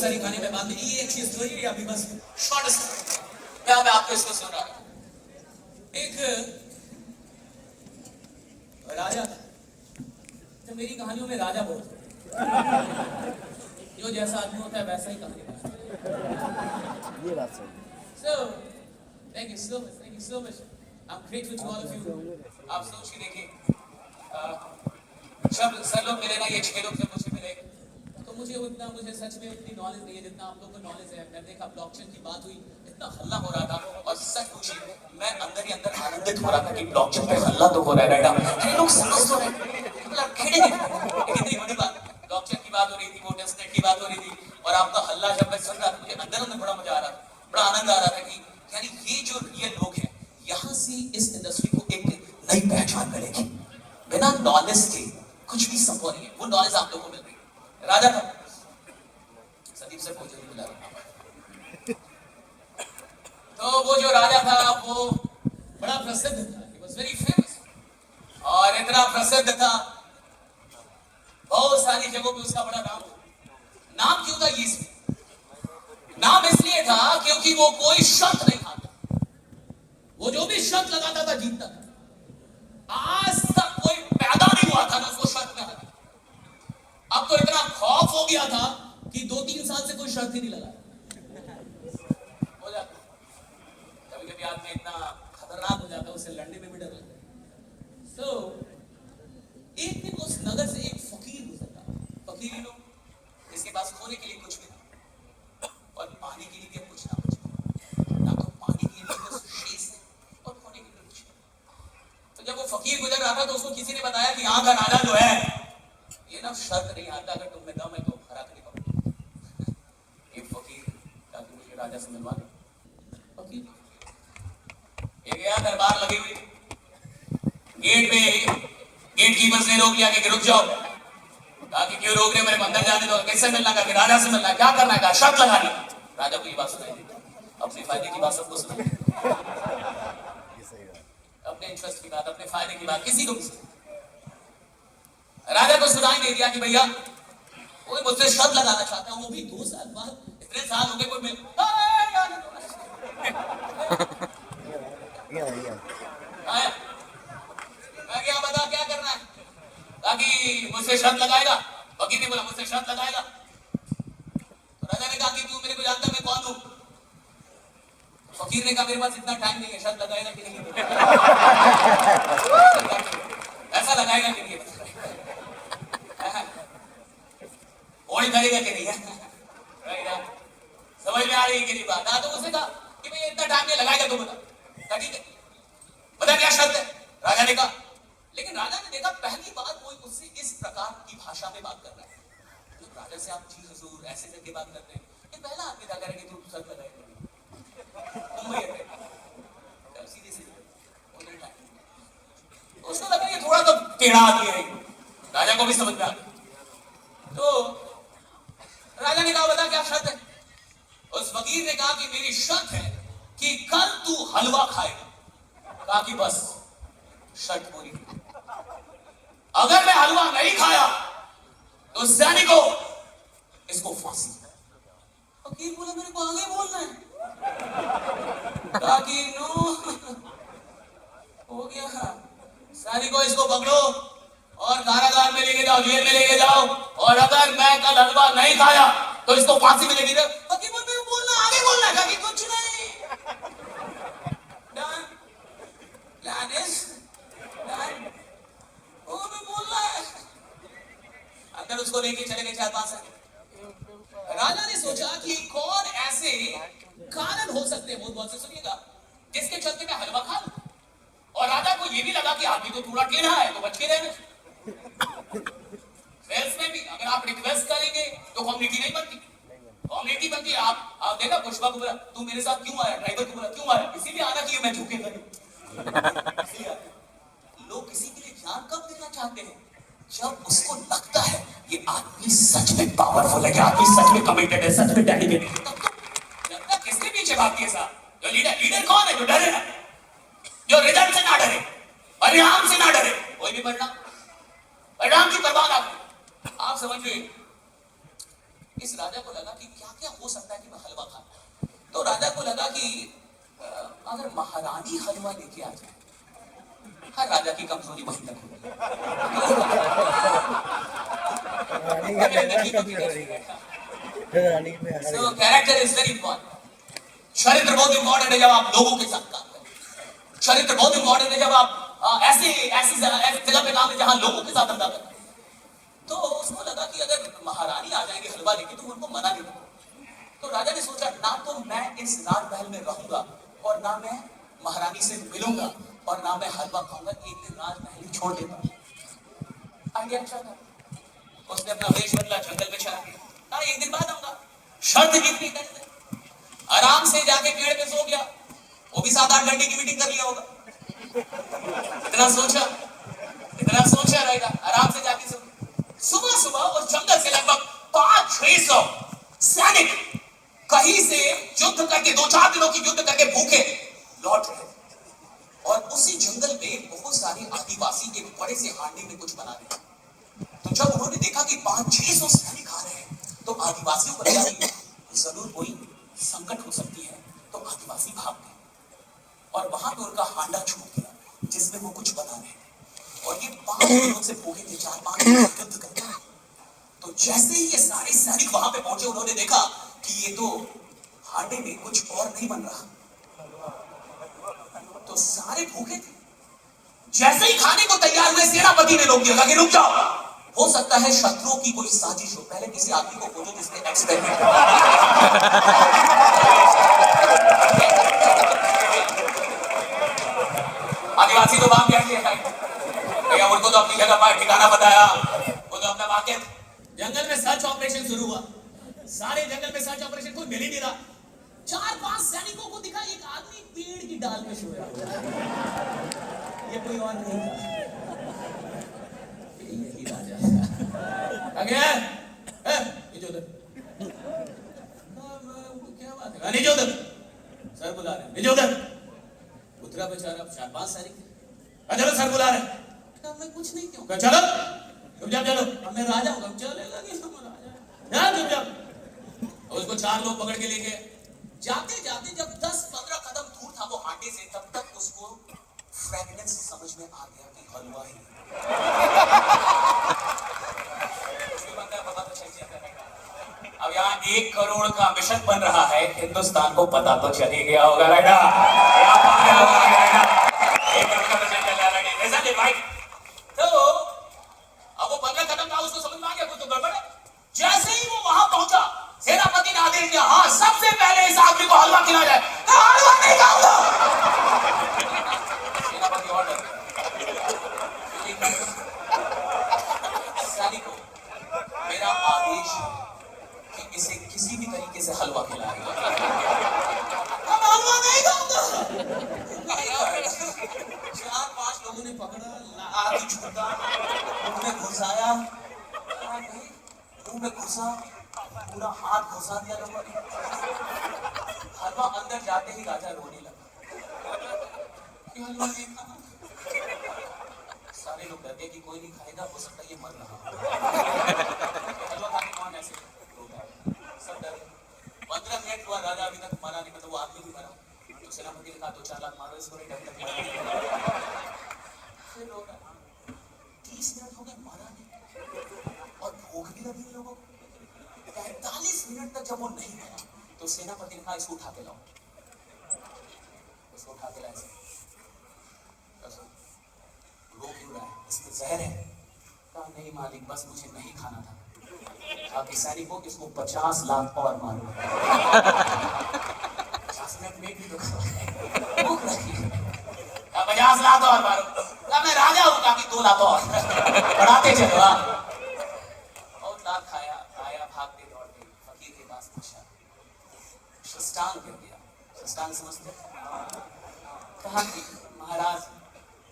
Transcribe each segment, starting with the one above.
सारी कहानी में बात नहीं, ये अच्छी स्टोरी है अभी बस शॉर्ट स्टोरी क्या मैं आपको इसको सुना रहा हूं। एक राजा था, तो मेरी कहानियों में राजा बहुत जो जैसा आदमी होता है वैसा ही कहानी है। ये बात सही। So, thank you so much. I'm grateful to all of you. आप सोच के देखिए, जब सर लोग मिले ना, ये 6 लोग जब मुझे मिले, तो मुझे सच में उतनी नॉलेज नहीं है जितना आप लोगों को नॉलेज है। मैंने देखा ब्लॉकचेन की बात हुई, इतना हल्ला हो रहा था, और सच पूछिए मैं अंदर ही अंदर आनंदित हो रहा था कि ब्लॉकचेन पे हल्ला तो हो रहा है, लोग समझ तो रहे, मतलब खेड़े कितनी बड़ी बात, ब्लॉकचेन की बात हो रही थी, वो टेस्टनेट की बात हो रही थी, और आपका हल्ला जब मैं सुन रहा था, मुझे अंदर अंदर बड़ा मजा आ रहा था, बड़ा आनंद आ रहा था कि यानी ये जो रियल लोग हैं, यहाँ से इस इंडस्ट्री को एक नई पहचान मिलेगी। बिना नॉलेज के कुछ भी संभव नहीं है, वो नॉलेज आप लोगों को मिल रही है। राजा था, संदीप से पूछे बुला रहा, तो वो जो राजा था वो बड़ा प्रसिद्ध था, he was very famous, और इतना प्रसिद्ध था, बहुत सारी जगहों पे उसका बड़ा नाम था। नाम क्यों था ये? नाम इसलिए था क्योंकि वो कोई शर्त नहीं खाता, वो जो भी शर्त लगाता था जीतता था। आज तक कोई पैदा नहीं हुआ था ना उसको शर्त में हरा। अब तो इतना खौफ हो गया था कि 2-3 साल से कोई शर्त ही नहीं लगा हो जाता। कभी कभी आदमी इतना खतरनाक हो जाता है, उसे लड़ने में भी डर लगता है। So, एक दिन उस नगर से एक फकीर गुजरता, फकीर ही लोग इसके पास खोने के लिए कुछ भी नहीं और पानी के लिए कुछ ना कुछ, ना तो पानी के लिए शेष है और खोने के लिए कुछ। तो जब वो फकीर गुजर रहा था तो उसको किसी ने बताया कि यहाँ का राजा जो है ये ना शर्त नहीं आता, अगर तुम में दम है तो हरा कर दिखाओ। एक फकीर ताकि मुझे राजा से मिलवा दो। फकीर ये गया, दरबार लगी हुई, गेट पे गेट कीपर से रोक लिया कि रुक जाओ। कहा कि क्यों रोक रहे, मेरे को अंदर जाने दो। कैसे मिलना? कहा कि राजा से मिलना। क्या करना है? कहा शर्त लगानी। राजा को ये बात सुनाई दी, अपने फायदे की बात सबको सुनाई, अपने इंटरेस्ट की बात, अपने फायदे की बात किसी को भी सुनाई। राजा को सुनाई दे दिया कि भैया कोई मुझसे शर्त लगाना चाहता है, वो भी 2 साल बाद, इतने साल हो गए कोई मिल क्या बता क्या करना है? ताकि मुझसे शर्त लगाएगा। वकील ने बोला मुझसे शर्त लगाएगा। तो राजा ने कहा कि तू मेरे को जानता है मैं कौन हूं? फकीर ने कहा मेरे पास इतना टाइम नहीं है, शर्त लगाएगा कि नहीं? ऐसा लगाएगा कि नहीं? ओढ़ी धरेगा कि नहीं? समझ में आ रही है कि नहीं बात? तो उसने कहा कि भाई इतना टाइम नहीं लगाएगा तो बता। ठीक है, बता क्या शर्त है? राजा ने कहा। लेकिन राजा ने देखा पहली बार कोई उससे इस प्रकार की भाषा में बात कर रहा है। तो राजा से आप जी हुजूर ऐसे करके बात करते हैं, ये पहला आदमी था कह रहा है कि तू शर्त लगाएगा। उसको लगा ये थोड़ा तो टेढ़ा आदमी है, राजा को भी समझ में आ गया। तो राजा ने कहा बता क्या शर्त है? उस फकीर ने कहा कि मेरी शर्त है कि कल तू हलवा खाएगा। कहा कि बस शर्त पूरी। अगर मैं हलवा नहीं खाया तो सैनिकों इसको फांसी। फकीर बोला मेरे को आगे बोलना है। कहा कि नो हो गया, सैनिकों इसको पकड़ो और कारागार में लेके जाओ, जेल में लेके जाओ, और अगर मैं कल हलवा नहीं खाया तो इसको फांसी मिलेगी। फकीर बोल मेरे को बोलना आगे बोलना है। कहा कि कुछ नहीं, डन प्लान इज डन, वो भी बोलना है। अंदर उसको लेके चले गए 4-5 साल। राजा ने सोचा कि कौन ऐसे कारण हो सकते हैं, बहुत से सुनिएगा, जिसके चलते मैं हलवा खा लूं। और राजा को यह भी लगा कि आदमी तो थोड़ा टेढ़ा है तो बच के रहना। सेल्स में भी अगर आप रिक्वेस्ट करेंगे तो कम्युनिटी नहीं बनती, कम्युनिटी बनती है। आप देखा पुष्पा को बोला तू मेरे साथ क्यों आया, ड्राइवर को बोला क्यों आया, इसीलिए आना चाहिए मैं झुकेगा नहीं। लोग किसी के लिए जान कब देना चाहते हैं? जब उसको लगता है ये आदमी सच में पावरफुल है, आदमी सच में कमिटेड है, सच में डेडिकेटेड। तब तो जनता किसके पीछे भागती है साहब? जो लीडर कौन है? जो डरे ना, जो रिजल्ट से ना डरे, परिणाम से ना डरे। कोई भी परिणाम की परवाह ना करे। आप समझिए इस राजा को लगा कि क्या क्या हो सकता है कि मैं हलवा खा। तो राजा को लगा कि अगर महारानी हलवा लेके आ जाए, हर राजा की कमजोरी वहीं तक होती है। So character is very important. चरित्र बहुत इंपॉर्टेंट है जब आप लोगों के साथ काम करें। चरित्र बहुत इंपॉर्टेंट है जब आप ऐसी जगह पे काम है जहां लोगों के साथ धंधा करें। तो उसको लगा कि अगर महारानी आ जाएंगे हलवा लेके तो उनको मना नहीं करेंगे। तो राजा ने सोचा ना तो मैं इस राजमहल में रहूंगा और ना मैं महारानी से मिलूंगा और ना मैं हलवा खाऊंगा, एक दिन राजमहल ही छोड़ देता। आइडिया अच्छा था। उसने अपना वेश बदला, जंगल में चला गया। एक दिन बाद आऊंगा, शर्त जीतनी करते, आराम से जाके पेड़ पे सो गया। वो भी 7-8 घंटे की मीटिंग कर लिया होगा। इतना सोचा रहेगा, आराम से जाके सो। सुबह सुबह उस जंगल से लगभग 500-600 सैनिक कहीं से युद्ध करके 2-4 दिनों की युद्ध करके भूखे लौट रहे। और उसी जंगल में बहुत सारे आदिवासी एक बड़े से हांडी में कुछ बना रहे। तो जब उन्होंने देखा कि 500-600 सैनिक आ रहे हैं तो आदिवासियों को लगा कि जरूर कोई संकट हो सकती है। तो आदिवासी भाग गए और वहां पे उनका हांडा छूट गया जिसमें वो कुछ बना रहे थे। और ये 5 दिनों से भूखे थे, 4-5 दिन युद्ध करते हैं। तो जैसे ही ये सारे सैनिक वहां पे पहुंचे, उन्होंने देखा कि ये तो हांडे में कुछ और नहीं बन रहा। तो सारे भूखे थे। जैसे ही खाने को तैयार हुए, सेनापति ने रोक दिया कि रुक जाओ, हो सकता है शत्रुओं की कोई साजिश हो। पहले किसी आदमी को खोजो जिसने एक्सपेरिमेंट किया। आदिवासी तो भाग गए भैया, उनको तो अपनी जगह पर ठिकाना बताया, वो तो अपना वाक्य। जंगल में सर्च ऑपरेशन शुरू हुआ। सारे जंगल में सर्च ऑपरेशन, कोई मिल ही नहीं रहा। 4-5 सैनिकों को दिखा एक आदमी पेड़ की डाल में सोया। ये कोई और नहीं, यही राजा आ गया। क्या बात है? निजोधर सर बुला रहे। निजोधर उतरा बेचारा, 4-5 सैनिक। चलो सर बुला रहे। मैं कुछ नहीं क्यों? चलो चुपचाप चलो, अब मैं राजा हूँ। चलेगा कि राजा? चुपचाप। उसको 4 लोग पकड़ के ले गए। जाते जाते जब 10-15 कदम दूर था वो हांडे से, तब तक उसको फ्रेगनेंस समझ में आ गया कि हलवा ही। अब यहाँ 1 करोड़ का मिशन बन रहा है, हिंदुस्तान को पता तो चल ही गया होगा। राइट, तो अब वो 15 कदम था, उसको समझ में आ गया कुछ तो गड़बड़ है। जैसे ही वो वहां पहुंचा, सेनापति ने आदेश दिया, हाँ सबसे पहले इस आदमी को हलवा खिलाया जाए। हलवा नहीं खाऊंगा। सेनापति ऑर्डर। सैनिकों, मेरा आदेश है कि इसे किसी भी तरीके से हलवा खिलाएगा। अब हलवा नहीं खाऊंगा। 4-5 लोगों ने पकड़ा, आगे छूटा, मुंह में घुसाया, मुंह में घुसा, पूरा हाथ घुसा दिया लोगों ने। हलवा अंदर जाते ही राजा रोने लगा कि हलवा नहीं खाना। सारे लोग डरते कि कोई नहीं खाएगा, हो सकता है ये मर रहा। हलवा खाने कौन ऐसे रोता है? सब डरे। 15 मिनट हुआ, राजा अभी तक मरा नहीं, मतलब वो आदमी भी मरा। तो सेनापति ने कहा 2-4 लाख मारो इसको, नहीं डर। फिर रोका। 30 मिनट हो गए, मरा नहीं और भूख भी लगी लोगों को। 45 मिनट तक जब वो नहीं मरा तो सेनापति ने कहा इसको उठा के लाओ। उसको उठा के लाए। रो क्यों रहा है? इसमें जहर है। कहा नहीं मालिक, बस मुझे नहीं खाना था। आपके सैनिकों इसको 50 लाख और मारो। 50 मिनट में भी भूख लगी। 50 लाख और मारो। मैं राजा हूँ, काफी 2 लाख और बढ़ाते चलो। और लाख खाया, भागते दौड़ते फकीर के पास पूछा, शस्तांग गिर गया। शस्तांग समझते? कहा कि महाराज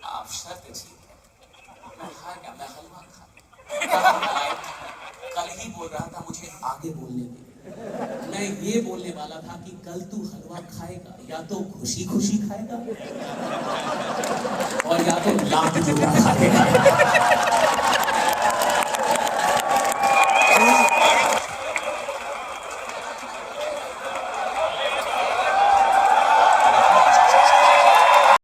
आप शर्त ठीक है, मैं हार गया, मैं हलवा खा। कल ही बोल रहा था मुझे आगे बोलने दे। मैं ये बोलने वाला था कि कल तू हलवा खाएगा, या तो खुशी खुशी खाएगा और या तो लाख जुड़ा खाएगा।